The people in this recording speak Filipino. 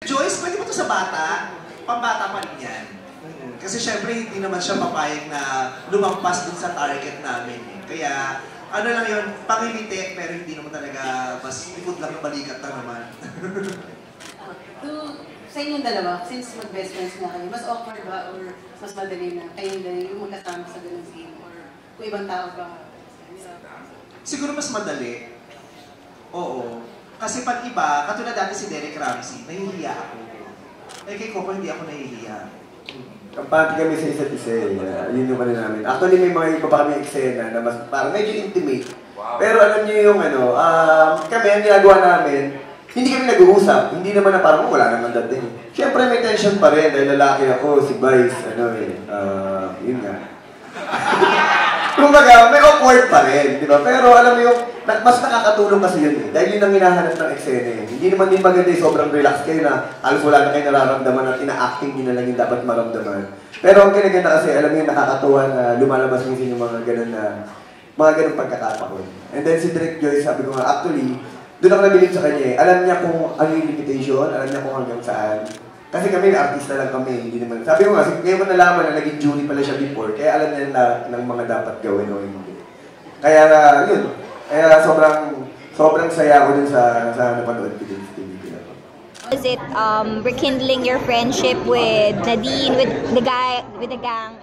Joyce, pwede mo to sa bata? Pambata pa rin yan. Kasi syempre, hindi naman siya papayag na lumampas dun sa target namin. Kaya, ano lang yun, pangilite, pero hindi naman talaga, mas likod lang ng balikat na naman. Sa inyong dalawa, since mag-best friends na kayo, mas awkward ba or mas madali na kayong dalawa yung magkasama sa ganung scene? Or kung ibang tao ba? Siguro mas madali. Oo. Kasi pag iba, katulad dati si Derek Ramsey, nahihiya ako. Eh kay Coco, hindi ako nahihiya. Kampante kami sa isa't isa eh. Yun yung ano namin. Actually, may mga iba pa kami eksena na mas parang medyo intimate. Wow. Pero alam niyo yung ano, kami, ang ginagawa namin, hindi kami nag-uusap. Hindi naman na parang wala naman dating. Siyempre may tension pa rin dahil lalaki ako, si Vice, yun nga. Kumbaga, may awkward pa rin, di ba? Pero alam mo yung, mas nakakatulong kasi yun eh. Dahil yun ang hinahanap ng eksena eh. Hindi naman din maganda eh, sobrang relax kayo na halos wala na kayo nararamdaman at ina-acting nyo na lang yung dapat maramdaman. Pero ang kinaganda kasi, alam mo yung nakakatuwa na lumalabas minsan yung mga ganun pagkakataon. And then si Direk Joyce, sabi ko nga, actually, doon ako nabilib sa kanya eh. Alam niya kung ano yung limitation, alam niya kung hanggang saan. Kasi kami, artista lang kami, hindi naman. Sabi ko nga, ngayon ko nalaman na naging Junie pala siya before, kaya alam niya na ng mga dapat gawin o hindi. Kaya yun. Kaya sobrang saya ko dun sa napanood ko dun sa TV. Is it rekindling your friendship with Nadine, with the gang?